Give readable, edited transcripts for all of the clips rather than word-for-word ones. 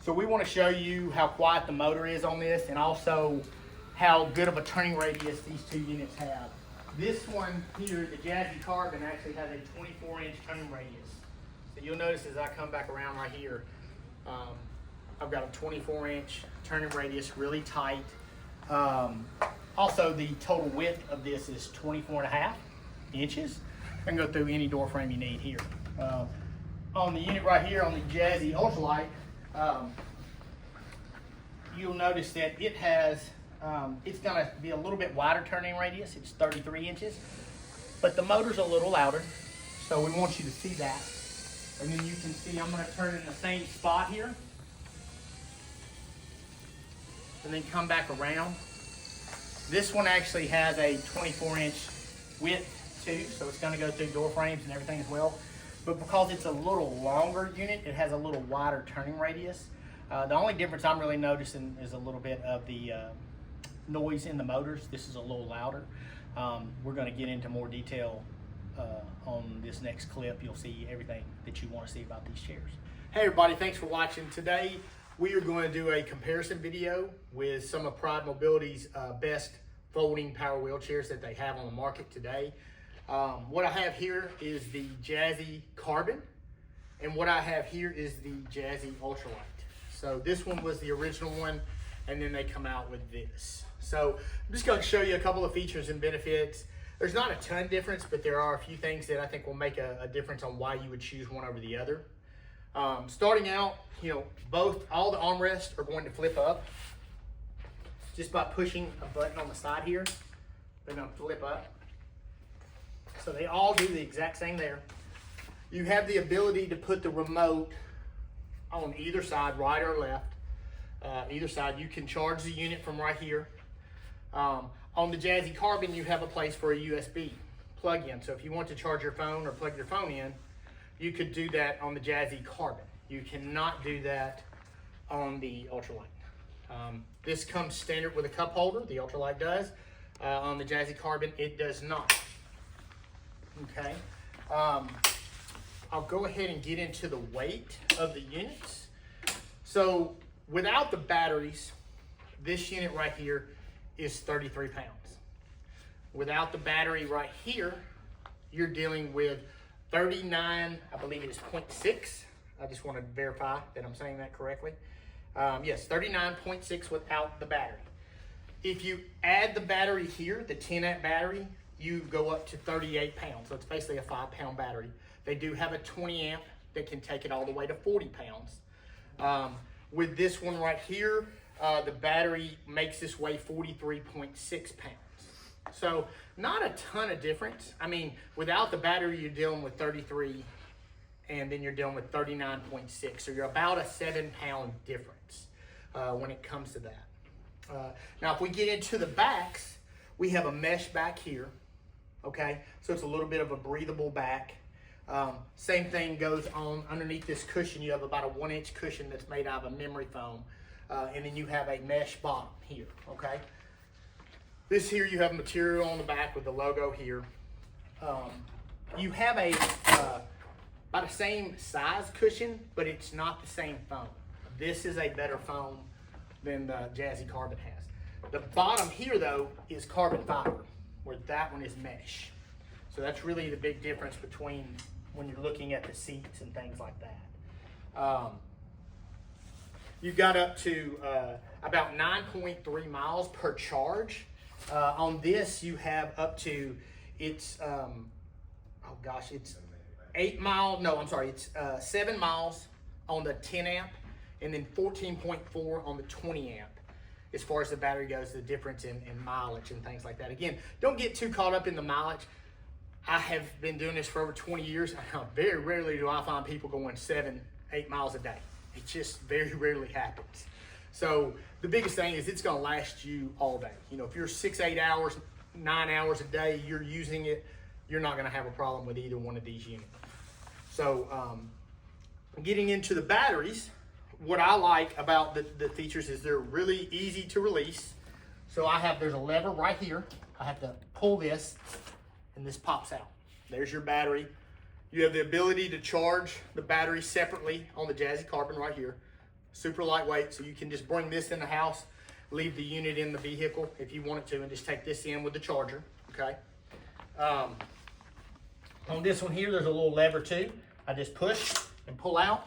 So we want to show you how quiet the motor is on this, and also how good of a turning radius these two units have. This one here, the Jazzy Carbon, actually has a 24-inch turning radius. So you'll notice as I come back around right here, I've got a 24-inch turning radius, really tight. Also, the total width of this is 24.5 inches. I can go through any door frame you need here. On the unit right here, on the Jazzy Ultralight, you'll notice that it has, it's gonna be a little bit wider turning radius. It's 33 inches, but the motor's a little louder. So we want you to see that. And then you can see I'm gonna turn in the same spot here. And then come back around. This one actually has a 24-inch width too, so it's gonna go through door frames and everything as well. But because it's a little longer unit, it has a little wider turning radius. The only difference I'm really noticing is a little bit of the noise in the motors. This is a little louder. We're gonna get into more detail on this next clip. You'll see everything that you wanna see about these chairs. Hey everybody, thanks for watching. Today, we are going to do a comparison video with some of Pride Mobility's best folding power wheelchairs that they have on the market today. What I have here is the Jazzy Carbon, and what I have here is the Jazzy Ultralight. So this one was the original one, and then they come out with this. So I'm just going to show you a couple of features and benefits. There's not a ton of difference, but there are a few things that I think will make a difference on why you would choose one over the other. Starting out, all the armrests are going to flip up just by pushing a button on the side here. They're going to flip up. So they all do the exact same there. You have the ability to put the remote on either side, right or left. Either side, you can charge the unit from right here. On the Jazzy Carbon, you have a place for a USB plug-in. So if you want to charge your phone or plug your phone in, you could do that on the Jazzy Carbon. You cannot do that on the Ultralight. This comes standard with a cup holder, the Ultralight does. On the Jazzy Carbon, it does not. Okay. I'll go ahead and get into the weight of the units. So without the batteries, this unit right here is 33 pounds. Without the battery right here, you're dealing with 39, I believe it is 0.6. I just want to verify that I'm saying that correctly. Yes, 39.6 without the battery. If you add the battery here, the 10 amp battery, you go up to 38 pounds. So it's basically a 5-pound battery. They do have a 20 amp that can take it all the way to 40 pounds. With this one right here, the battery makes this weigh 43.6 pounds. So not a ton of difference. I mean, without the battery, you're dealing with 33, and then you're dealing with 39.6. So you're about a 7-pound difference when it comes to that. Now, if we get into the backs, we have a mesh back here. Okay, so it's a little bit of a breathable back. Same thing goes on underneath this cushion. You have about a 1-inch cushion that's made out of a memory foam, and then you have a mesh bottom here. Okay. This here, you have material on the back with the logo here. You have about the same size cushion, but it's not the same foam. This is a better foam than the Jazzy Carbon has. The bottom here, though, is carbon fiber, where that one is mesh. So that's really the big difference between when you're looking at the seats and things like that. You've got up to about 9.3 miles per charge. On this, you have up to, it's 7 miles on the 10 amp, and then 14.4 on the 20 amp. As far as the battery goes, the difference in mileage and things like that. Again, don't get too caught up in the mileage. I have been doing this for over 20 years. Very rarely do I find people going 7-8 miles a day. It just very rarely happens. So the biggest thing is it's gonna last you all day. If you're 6-8 hours, 9 hours a day, you're using it, you're not gonna have a problem with either one of these units. So getting into the batteries, what I like about the features is they're really easy to release. So there's a lever right here. I have to pull this, and this pops out. There's your battery. You have the ability to charge the battery separately on the Jazzy Carbon right here. Super lightweight, so you can just bring this in the house, leave the unit in the vehicle if you wanted to, and just take this in with the charger, okay? On this one here, there's a little lever too. I just push and pull out.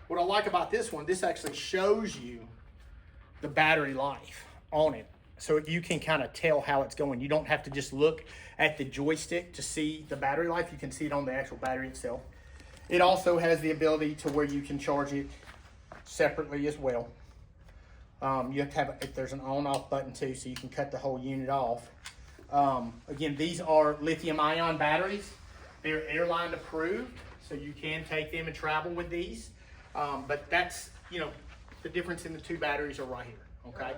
What I like about this one, this actually shows you the battery life on it. So you can kind of tell how it's going. You don't have to just look at the joystick to see the battery life. You can see it on the actual battery itself. It also has the ability to where you can charge it separately as well. You have to have, if there's an on-off button too, so you can cut the whole unit off. Again, these are lithium-ion batteries. They're Airline approved, so you can take them and travel with these. But that's, you know, the difference in the two batteries are right here, okay?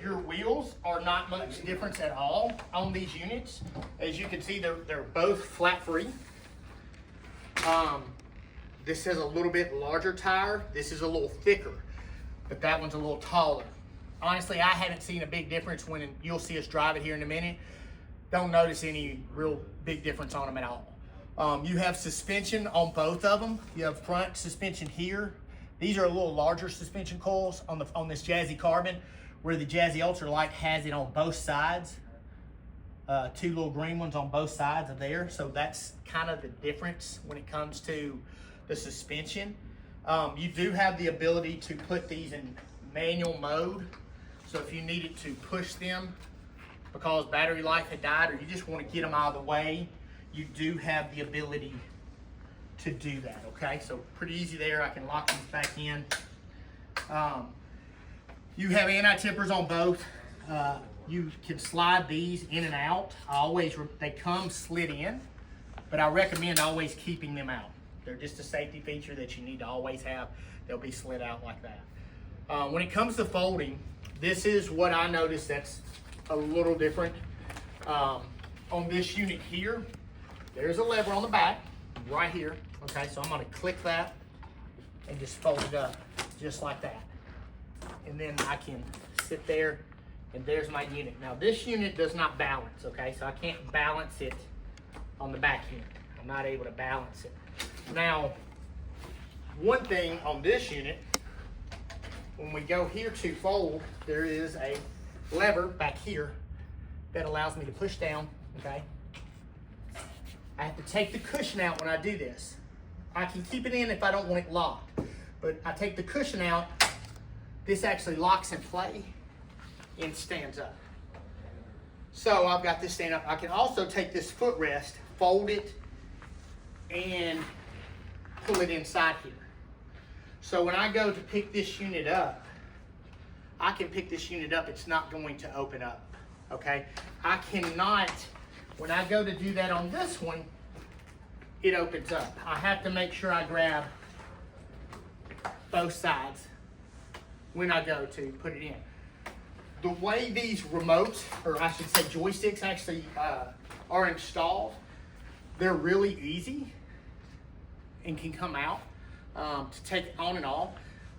Your wheels are not much difference at all on these units. As you can see, they're both flat free. This has a little bit larger tire. This is a little thicker, but that one's a little taller. Honestly, I haven't seen a big difference when you'll see us drive it here in a minute. Don't notice any real big difference on them at all. You have suspension on both of them. You have front suspension here. These are a little larger suspension coils on this Jazzy Carbon, where the Jazzy Ultralight has it on both sides. Two little green ones on both sides of there. So that's kind of the difference when it comes to the suspension. You do have the ability to put these in manual mode. So if you needed to push them because battery life had died, or you just want to get them out of the way, you do have the ability to do that, okay? So pretty easy there. I can lock these back in. You have anti-tippers on both. You can slide these in and out. They come slid in, but I recommend always keeping them out. They're just a safety feature that you need to always have. They'll be slid out like that. When it comes to folding, this is what I noticed that's a little different. On this unit here, there's a lever on the back, right here. Okay, so I'm gonna click that and just fold it up, just like that. And then I can sit there, and there's my unit. Now this unit does not balance, okay? So I can't balance it on the back unit. I'm not able to balance it. Now, one thing on this unit, when we go here to fold, there is a lever back here that allows me to push down, okay? I have to take the cushion out when I do this. I can keep it in if I don't want it locked, but I take the cushion out, this actually locks in play and stands up. So I've got this stand up. I can also take this footrest, fold it, and pull it inside here. So when I go to pick this unit up, I can pick this unit up, it's not going to open up, okay? I cannot, when I go to do that on this one, it opens up. I have to make sure I grab both sides when I go to put it in. The way these remotes, or I should say joysticks actually are installed, they're really easy and can come out to take on and off.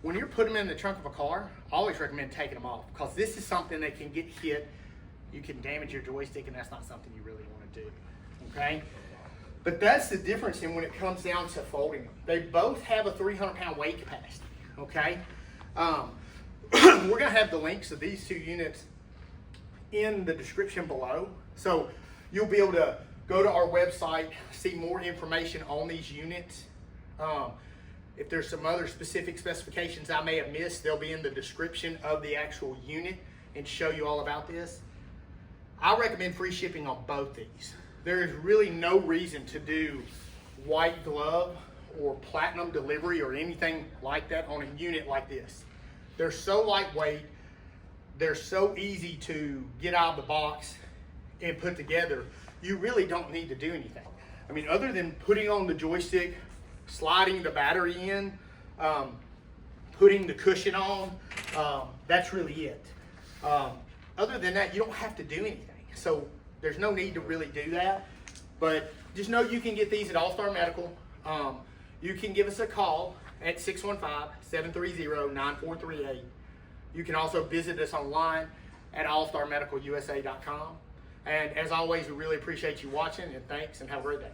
When you're putting them in the trunk of a car, I always recommend taking them off, because this is something that can get hit. You can damage your joystick, and that's not something you really want to do, okay? But that's the difference in when it comes down to folding them. They both have a 300-pound weight capacity, okay? We're gonna have the links of these two units in the description below. So you'll be able to go to our website, see more information on these units. If there's some other specific specifications I may have missed, they'll be in the description of the actual unit and show you all about this. I recommend free shipping on both these. There is really no reason to do white glove or platinum delivery or anything like that on a unit like this. They're so lightweight, they're so easy to get out of the box and put together. You really don't need to do anything. I mean, other than putting on the joystick, sliding the battery in, putting the cushion on, that's really it. Other than that, you don't have to do anything. So there's no need to really do that. But just know you can get these at All Star Medical. You can give us a call at 615-730-9438. You can also visit us online at allstarmedicalusa.com. And as always, we really appreciate you watching, and thanks, and have a great day.